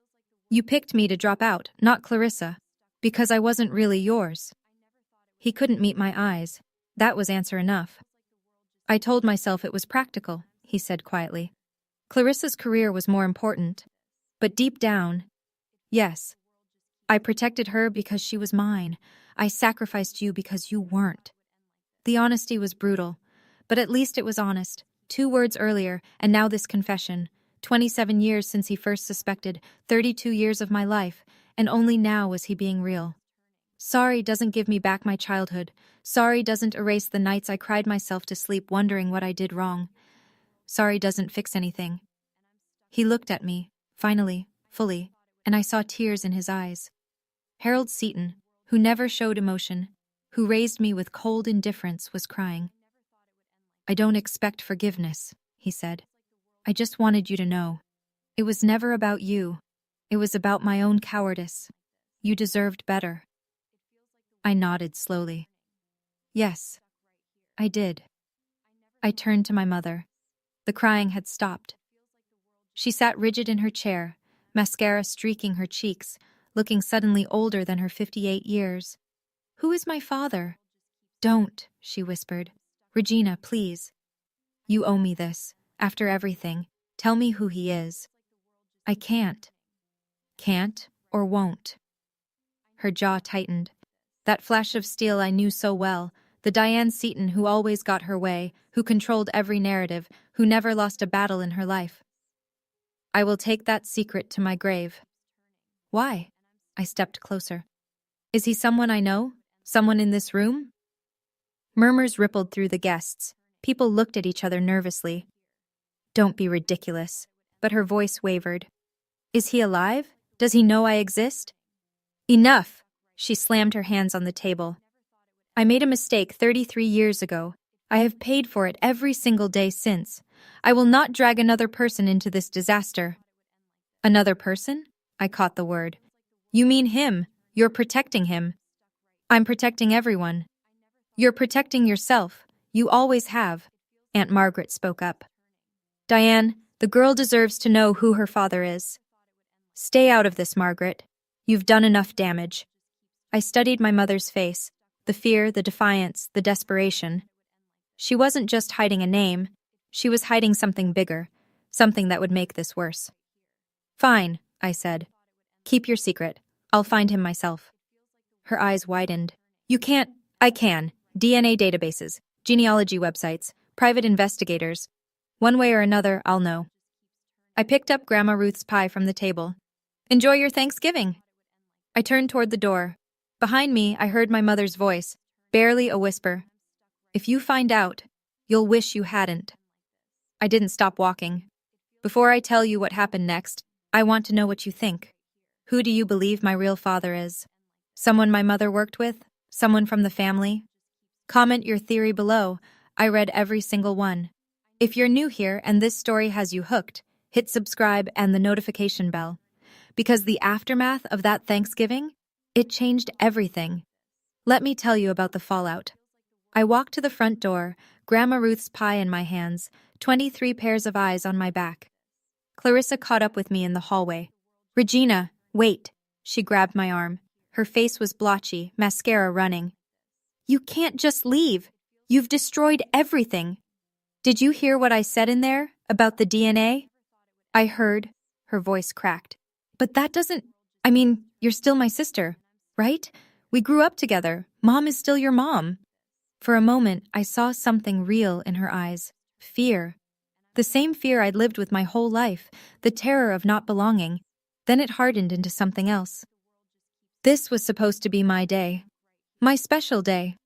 you picked me to drop out, not Clarissa, because I wasn't really yours. He couldn't meet my eyes. That was answer enough. I told myself it was practical, he said quietly. Clarissa's career was more important. But deep down, yes. I protected her because she was mine. I sacrificed you because you weren't. The honesty was brutal, but at least it was honest. 2 words earlier, and now this confession. 27 years since he first suspected, 32 years of my life, and only now was he being real. Sorry doesn't give me back my childhood. Sorry doesn't erase the nights I cried myself to sleep wondering what I did wrong. Sorry doesn't fix anything. He looked at me, finally, fully, and I saw tears in his eyes. Harold Seaton, who never showed emotion, who raised me with cold indifference, was crying. I don't expect forgiveness, he said. I just wanted you to know. It was never about you. It was about my own cowardice. You deserved better. I nodded slowly. Yes, I did. I turned to my mother. The crying had stopped. She sat rigid in her chair, mascara streaking her cheeks, looking suddenly older than her 58 years. Who is my father? Don't, she whispered. Regina, please. You owe me this. After everything, tell me who he is. I can't. Can't or won't. Her jaw tightened. That flash of steel I knew so well, the Diane Seaton who always got her way, who controlled every narrative, who never lost a battle in her life. I will take that secret to my grave. Why? I stepped closer. Is he someone I know? Someone in this room? Murmurs rippled through the guests. People looked at each other nervously. Don't be ridiculous. But her voice wavered. Is he alive? Does he know I exist? Enough! She slammed her hands on the table. I made a mistake 33 years ago. I have paid for it every single day since. I will not drag another person into this disaster. Another person? I caught the word. You mean him. You're protecting him. I'm protecting everyone. You're protecting yourself. You always have. Aunt Margaret spoke up. Diane, the girl deserves to know who her father is. Stay out of this, Margaret. You've done enough damage. I studied my mother's face, the fear, the defiance, the desperation. She wasn't just hiding a name, she was hiding something bigger, something that would make this worse. Fine, I said. Keep your secret. I'll find him myself. Her eyes widened. You can't. I can. DNA databases, genealogy websites, private investigators. One way or another, I'll know. I picked up Grandma Ruth's pie from the table. Enjoy your Thanksgiving. I turned toward the door. Behind me, I heard my mother's voice, barely a whisper. If you find out, you'll wish you hadn't. I didn't stop walking. Before I tell you what happened next, I want to know what you think. Who do you believe my real father is? Someone my mother worked with? Someone from the family? Comment your theory below. I read every single one. If you're new here and this story has you hooked, hit subscribe and the notification bell. Because the aftermath of that Thanksgiving, it changed everything. Let me tell you about the fallout. I walked to the front door, Grandma Ruth's pie in my hands, 23 pairs of eyes on my back. Clarissa caught up with me in the hallway. Regina, wait. She grabbed my arm. Her face was blotchy, mascara running. You can't just leave. You've destroyed everything. Did you hear what I said in there about the DNA? I heard. Her voice cracked. But that doesn't... you're still my sister, right? We grew up together. Mom is still your mom. For a moment, I saw something real in her eyes. Fear. The same fear I'd lived with my whole life, the terror of not belonging. Then it hardened into something else. This was supposed to be my day. My special day.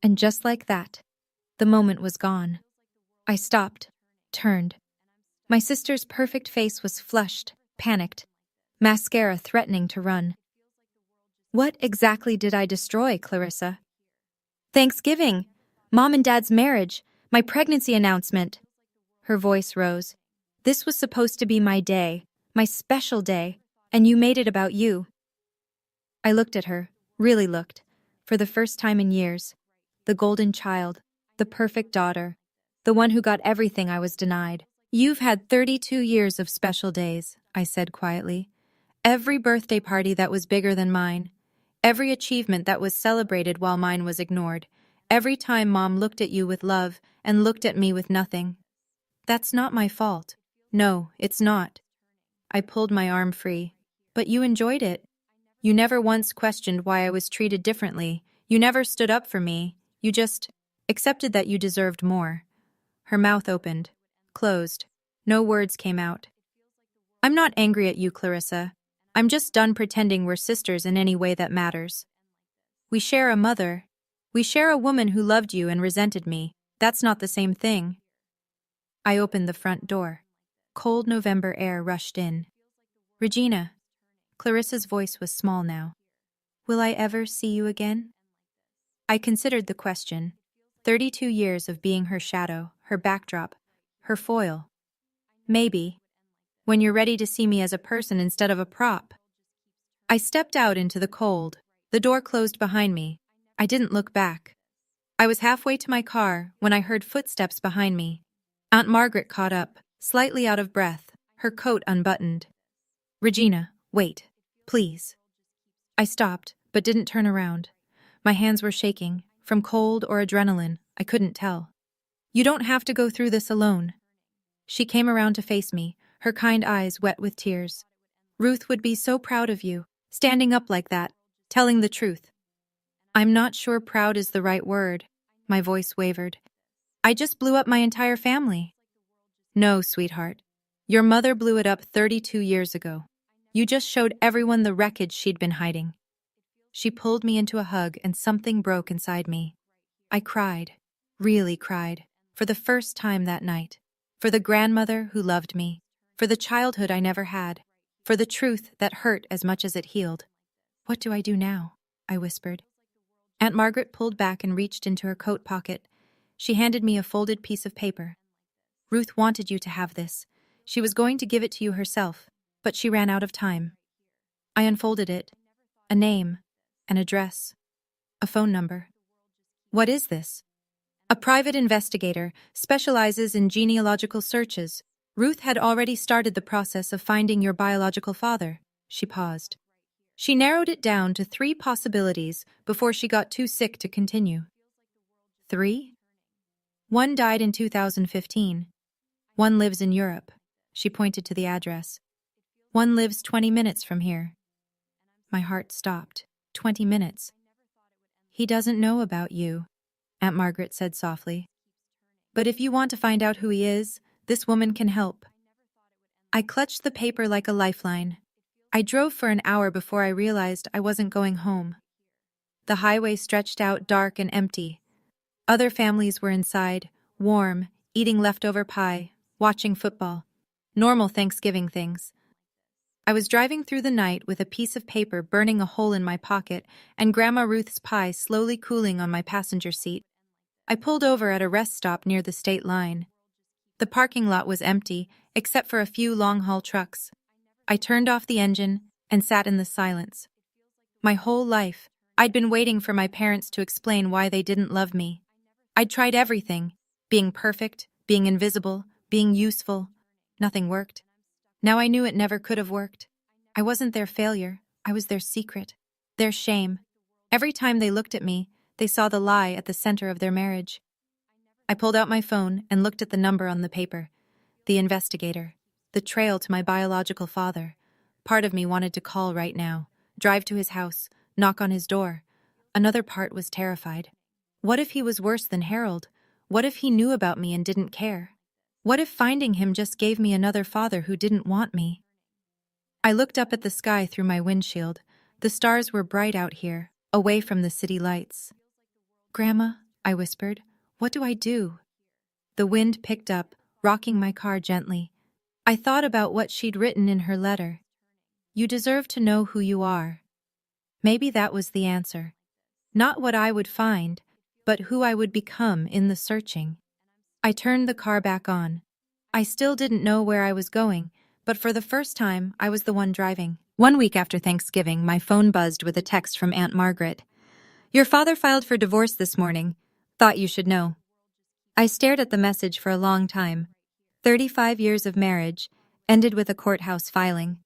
And just like that, the moment was gone. I stopped, turned. My sister's perfect face was flushed, panicked, mascara threatening to run. What exactly did I destroy, Clarissa? Thanksgiving, Mom and Dad's marriage, my pregnancy announcement. Her voice rose. This was supposed to be my day, my special day, and you made it about you. I looked at her, really looked, for the first time in years. The golden child, the perfect daughter, the one who got everything I was denied. You've had 32 years of special days, I said quietly. Every birthday party that was bigger than mine. Every achievement that was celebrated while mine was ignored. Every time Mom looked at you with love and looked at me with nothing. That's not my fault. No, it's not. I pulled my arm free. But you enjoyed it. You never once questioned why I was treated differently. You never stood up for me. You just accepted that you deserved more. Her mouth opened, closed. No words came out. I'm not angry at you, Clarissa. I'm just done pretending we're sisters in any way that matters. We share a mother. We share a woman who loved you and resented me. That's not the same thing. I opened the front door. Cold November air rushed in. Regina. Clarissa's voice was small now. Will I ever see you again? I considered the question. 32 years of being her shadow, her backdrop, her foil. Maybe. When you're ready to see me as a person instead of a prop. I stepped out into the cold. The door closed behind me. I didn't look back. I was halfway to my car when I heard footsteps behind me. Aunt Margaret caught up, slightly out of breath, her coat unbuttoned. Regina, wait, please. I stopped, but didn't turn around. My hands were shaking, from cold or adrenaline, I couldn't tell. You don't have to go through this alone. She came around to face me, her kind eyes wet with tears. Ruth would be so proud of you, standing up like that, telling the truth. I'm not sure proud is the right word, my voice wavered. I just blew up my entire family. No, sweetheart. Your mother blew it up 32 years ago. You just showed everyone the wreckage she'd been hiding. She pulled me into a hug and something broke inside me. I cried, really cried, for the first time that night. For the grandmother who loved me. For the childhood I never had. For the truth that hurt as much as it healed. What do I do now? I whispered. Aunt Margaret pulled back and reached into her coat pocket. She handed me a folded piece of paper. Ruth wanted you to have this. She was going to give it to you herself, but she ran out of time. I unfolded it. A name, an address, a phone number. What is this? A private investigator specializes in genealogical searches. Ruth had already started the process of finding your biological father. She paused. She narrowed it down to 3 possibilities before she got too sick to continue. 3? One died in 2015. One lives in Europe. She pointed to the address. One lives 20 minutes from here. My heart stopped. 20 minutes. He doesn't know about you, Aunt Margaret said softly. But if you want to find out who he is, this woman can help. I clutched the paper like a lifeline. I drove for an hour before I realized I wasn't going home. The highway stretched out dark and empty. Other families were inside, warm, eating leftover pie, watching football. Normal Thanksgiving things. I was driving through the night with a piece of paper burning a hole in my pocket and Grandma Ruth's pie slowly cooling on my passenger seat. I pulled over at a rest stop near the state line. The parking lot was empty, except for a few long-haul trucks. I turned off the engine and sat in the silence. My whole life, I'd been waiting for my parents to explain why they didn't love me. I'd tried everything, being perfect, being invisible, being useful. Nothing worked. Now I knew it never could have worked. I wasn't their failure. I was their secret, their shame. Every time they looked at me, they saw the lie at the center of their marriage. I pulled out my phone and looked at the number on the paper. The investigator. The trail to my biological father. Part of me wanted to call right now, drive to his house, knock on his door. Another part was terrified. What if he was worse than Harold? What if he knew about me and didn't care? What if finding him just gave me another father who didn't want me? I looked up at the sky through my windshield. The stars were bright out here, away from the city lights. Grandma, I whispered, what do I do? The wind picked up, rocking my car gently. I thought about what she'd written in her letter. You deserve to know who you are. Maybe that was the answer. Not what I would find, but who I would become in the searching. I turned the car back on. I still didn't know where I was going, but for the first time, I was the one driving. 1 week after Thanksgiving, my phone buzzed with a text from Aunt Margaret. Your father filed for divorce this morning. Thought you should know. I stared at the message for a long time. 35 years of marriage, ended with a courthouse filing.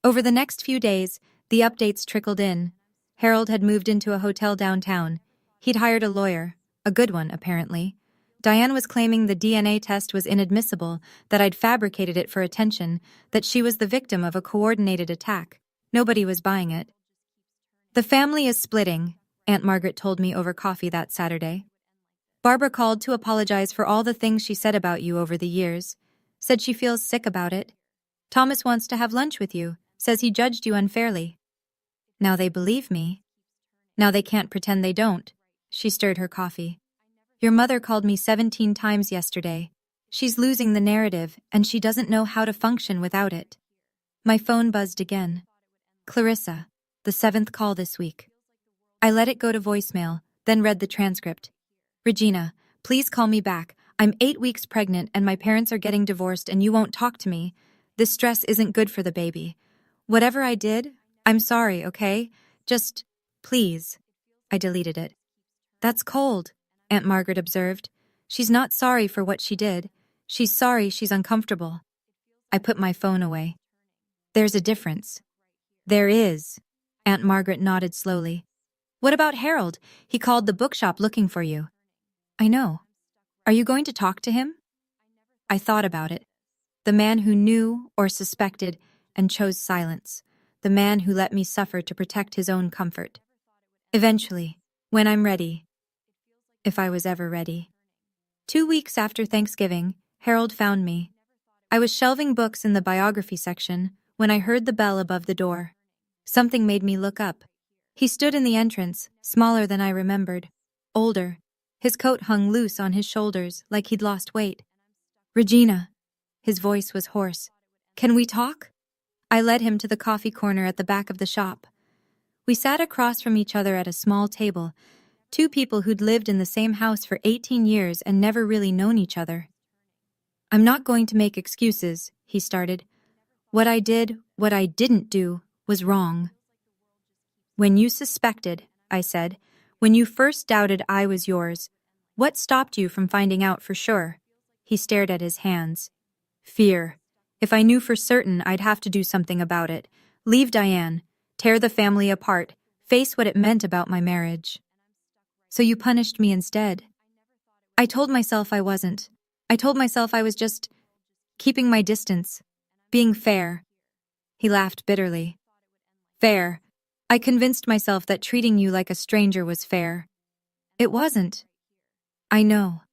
Over the next few days, the updates trickled in. Harold had moved into a hotel downtown. He'd hired a lawyer, a good one, apparently. Diane was claiming the DNA test was inadmissible, that I'd fabricated it for attention, that she was the victim of a coordinated attack. Nobody was buying it. The family is splitting, Aunt Margaret told me over coffee that Saturday. Barbara called to apologize for all the things she said about you over the years. Said she feels sick about it. Thomas wants to have lunch with you, says he judged you unfairly. Now they believe me. Now they can't pretend they don't. She stirred her coffee. Your mother called me 17 times yesterday. She's losing the narrative, and she doesn't know how to function without it. My phone buzzed again. Clarissa, the 7th call this week. I let it go to voicemail, then read the transcript. Regina, please call me back. I'm 8 weeks pregnant and my parents are getting divorced and you won't talk to me. This stress isn't good for the baby. Whatever I did, I'm sorry, okay? Just, please. I deleted it. That's cold, Aunt Margaret observed. She's not sorry for what she did. She's sorry she's uncomfortable. I put my phone away. There's a difference. There is. Aunt Margaret nodded slowly. What about Harold? He called the bookshop looking for you. I know. Are you going to talk to him? I thought about it. The man who knew or suspected and chose silence. The man who let me suffer to protect his own comfort. Eventually, when I'm ready. If I was ever ready. 2 weeks after Thanksgiving, Harold found me. I was shelving books in the biography section when I heard the bell above the door. Something made me look up. He stood in the entrance, smaller than I remembered. Older. His coat hung loose on his shoulders like he'd lost weight. Regina. His voice was hoarse. Can we talk? I led him to the coffee corner at the back of the shop. We sat across from each other at a small table, two people who'd lived in the same house for 18 years and never really known each other. "I'm not going to make excuses," he started. "What I did, what I didn't do, was wrong." "When you suspected," I said, "when you first doubted I was yours, what stopped you from finding out for sure?" He stared at his hands. "Fear. If I knew for certain, I'd have to do something about it. Leave Diane, tear the family apart, face what it meant about my marriage." "So you punished me instead?" "I told myself I wasn't. I told myself I was just keeping my distance, being fair." He laughed bitterly. "Fair. I convinced myself that treating you like a stranger was fair. It wasn't." "I know."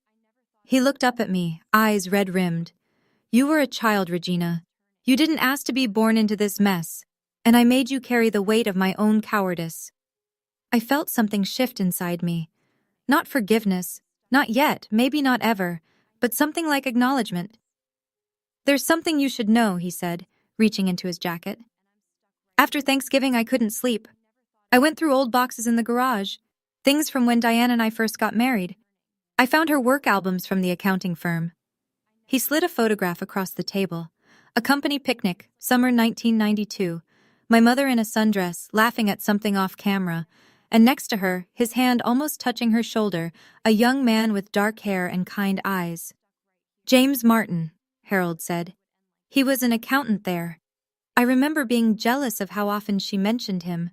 He looked up at me, eyes red-rimmed. "You were a child, Regina. You didn't ask to be born into this mess, and I made you carry the weight of my own cowardice." I felt something shift inside me. Not forgiveness, not yet, maybe not ever, but something like acknowledgement. "There's something you should know," he said, reaching into his jacket. "After Thanksgiving, I couldn't sleep. I went through old boxes in the garage, things from when Diane and I first got married. I found her work albums from the accounting firm." He slid a photograph across the table. A company picnic, summer 1992. My mother in a sundress, laughing at something off camera, and next to her, his hand almost touching her shoulder, a young man with dark hair and kind eyes. "James Martin," Harold said. "He was an accountant there. I remember being jealous of how often she mentioned him.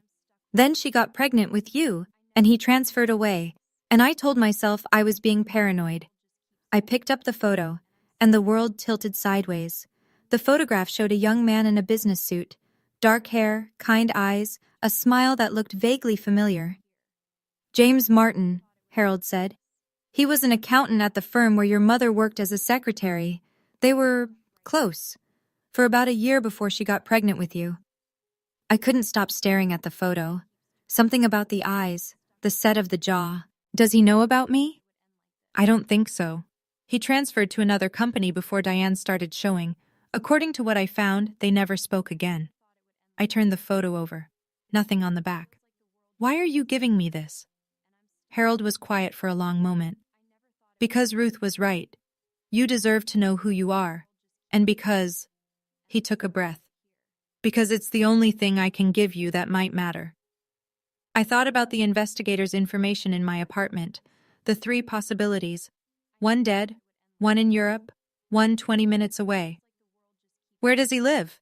Then she got pregnant with you, and he transferred away, and I told myself I was being paranoid." I picked up the photo, and the world tilted sideways. The photograph showed a young man in a business suit, dark hair, kind eyes, a smile that looked vaguely familiar. "James Martin," Harold said. "He was an accountant at the firm where your mother worked as a secretary. They were close for about a year before she got pregnant with you." I couldn't stop staring at the photo. Something about the eyes, the set of the jaw. "Does he know about me?" "I don't think so. He transferred to another company before Diane started showing. According to what I found, they never spoke again." I turned the photo over. Nothing on the back. "Why are you giving me this?" Harold was quiet for a long moment. "Because Ruth was right. You deserve to know who you are. And because—" He took a breath. "Because it's the only thing I can give you that might matter." I thought about the investigator's information in my apartment, the 3 possibilities. One dead, one in Europe, one 20 minutes away. "Where does he live?"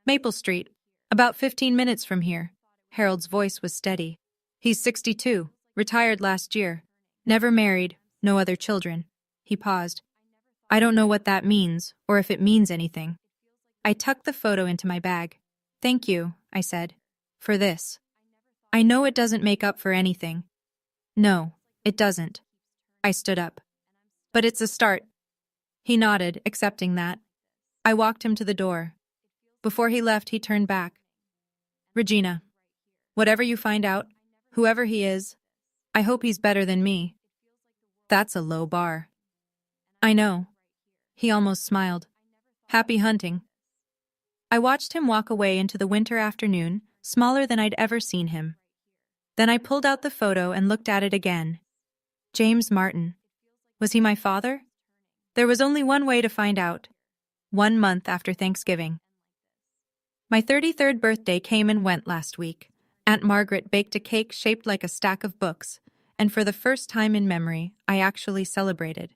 "Maple Street, about 15 minutes from here." Harold's voice was steady. "He's 62, retired last year. Never married, no other children." He paused. "I don't know what that means, or if it means anything." I tucked the photo into my bag. "Thank you," I said, "for this. I know it doesn't make up for anything." "No, it doesn't." I stood up. "But it's a start." He nodded, accepting that. I walked him to the door. Before he left, he turned back. "Regina, whatever you find out, whoever he is, I hope he's better than me." That's a low bar. "I know." He almost smiled. "Happy hunting." I watched him walk away into the winter afternoon, smaller than I'd ever seen him. Then I pulled out the photo and looked at it again. James Martin. Was he my father? There was only one way to find out. 1 month after Thanksgiving. My 33rd birthday came and went last week. Aunt Margaret baked a cake shaped like a stack of books, and for the first time in memory, I actually celebrated.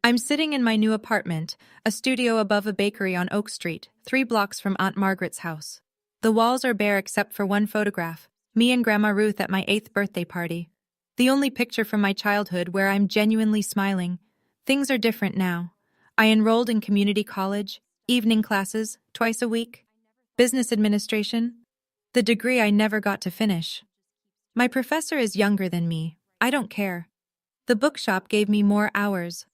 I'm sitting in my new apartment, a studio above a bakery on Oak Street, 3 blocks from Aunt Margaret's house. The walls are bare except for one photograph, me and Grandma Ruth at my 8th birthday party. The only picture from my childhood where I'm genuinely smiling. Things are different now. I enrolled in community college, evening classes, twice a week. Business administration. The degree I never got to finish. My professor is younger than me. I don't care. The bookshop gave me more hours.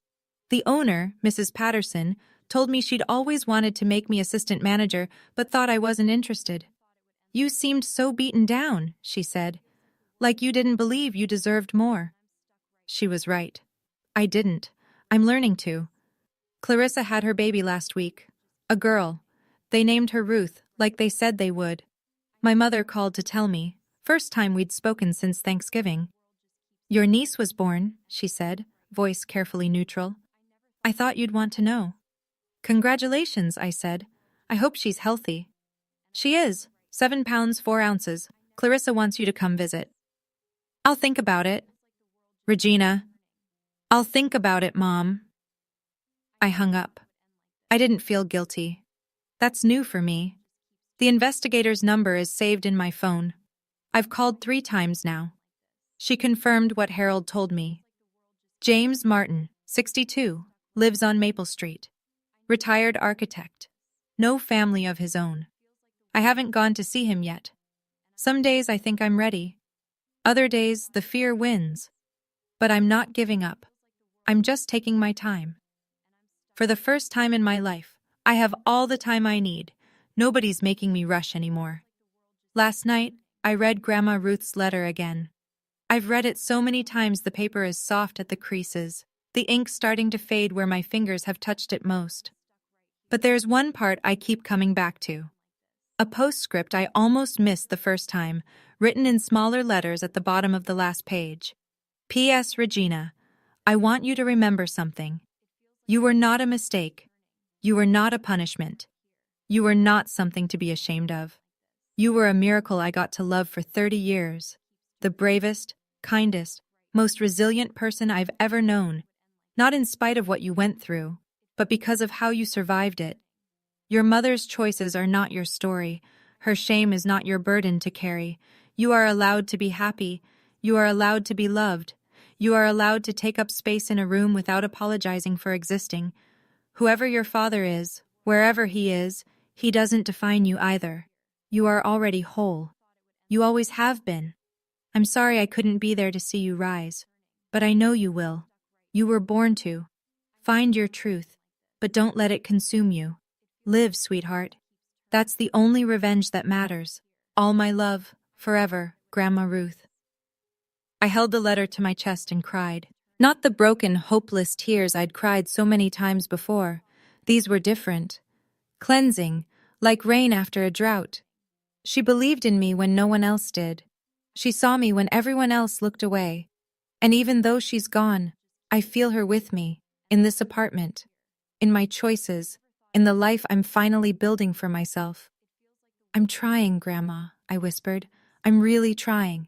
The owner, Mrs. Patterson, told me she'd always wanted to make me assistant manager but thought I wasn't interested. "You seemed so beaten down," she said. "Like you didn't believe you deserved more." She was right. I didn't. I'm learning to. Clarissa had her baby last week. A girl. They named her Ruth, like they said they would. My mother called to tell me, first time we'd spoken since Thanksgiving. Your niece was born, she said, voice carefully neutral. I thought you'd want to know. Congratulations, I said. I hope she's healthy. She is, 7 pounds 4 ounces. Clarissa wants you to come visit. I'll think about it. Regina. I'll think about it, Mom. I hung up. I didn't feel guilty. That's new for me. The investigator's number is saved in my phone. I've called 3 times now. She confirmed what Harold told me. James Martin, 62, lives on Maple Street. Retired architect. No family of his own. I haven't gone to see him yet. Some days I think I'm ready. Other days the fear wins. But I'm not giving up. I'm just taking my time. For the first time in my life, I have all the time I need. Nobody's making me rush anymore. Last night, I read Grandma Ruth's letter again. I've read it so many times the paper is soft at the creases, the ink starting to fade where my fingers have touched it most. But there's one part I keep coming back to. A postscript I almost missed the first time, written in smaller letters at the bottom of the last page. P.S. Regina, I want you to remember something. You were not a mistake. You were not a punishment. You were not something to be ashamed of. You were a miracle I got to love for 30 years. The bravest, kindest, most resilient person I've ever known. Not in spite of what you went through, but because of how you survived it. Your mother's choices are not your story. Her shame is not your burden to carry. You are allowed to be happy. You are allowed to be loved. You are allowed to take up space in a room without apologizing for existing. Whoever your father is, wherever he is, he doesn't define you either. You are already whole. You always have been. I'm sorry I couldn't be there to see you rise. But I know you will. You were born to. Find your truth, but don't let it consume you. Live, sweetheart. That's the only revenge that matters. All my love, forever, Grandma Ruth. I held the letter to my chest and cried. Not the broken, hopeless tears I'd cried so many times before. These were different. Cleansing, like rain after a drought. She believed in me when no one else did. She saw me when everyone else looked away. And even though she's gone, I feel her with me, in this apartment, in my choices, in the life I'm finally building for myself. I'm trying, Grandma, I whispered. I'm really trying.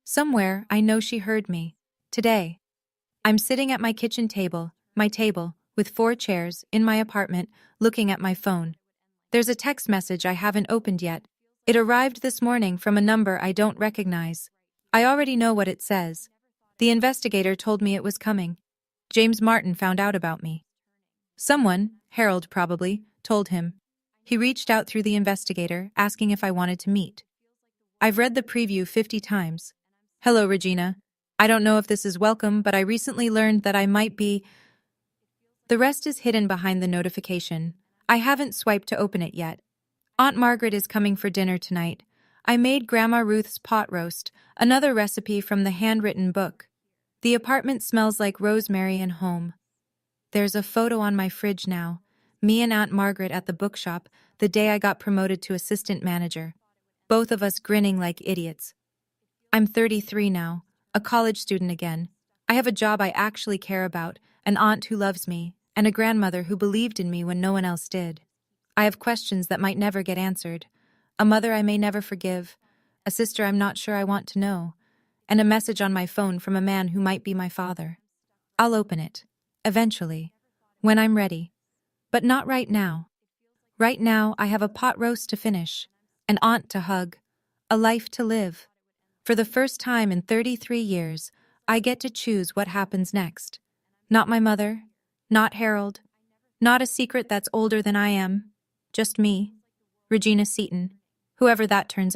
Somewhere, I know she heard me. Today. I'm sitting at my kitchen table, my table, with 4 chairs, in my apartment, looking at my phone. There's a text message I haven't opened yet. It arrived this morning from a number I don't recognize. I already know what it says. The investigator told me it was coming. James Martin found out about me. Someone, Harold probably, told him. He reached out through the investigator, asking if I wanted to meet. I've read the preview 50 times. Hello, Regina. I don't know if this is welcome, but I recently learned that I might be... The rest is hidden behind the notification. I haven't swiped to open it yet. Aunt Margaret is coming for dinner tonight. I made Grandma Ruth's pot roast, another recipe from the handwritten book. The apartment smells like rosemary and home. There's a photo on my fridge now. Me and Aunt Margaret at the bookshop, the day I got promoted to assistant manager. Both of us grinning like idiots. I'm 33 now, a college student again. I have a job I actually care about, an aunt who loves me, and a grandmother who believed in me when no one else did. I have questions that might never get answered, a mother I may never forgive, a sister I'm not sure I want to know, and a message on my phone from a man who might be my father. I'll open it, eventually, when I'm ready. But not right now. Right now, I have a pot roast to finish, an aunt to hug, a life to live. For the first time in 33 years, I get to choose what happens next. Not my mother, not Harold, not a secret that's older than I am. Just me, Regina Seaton, whoever that turns out.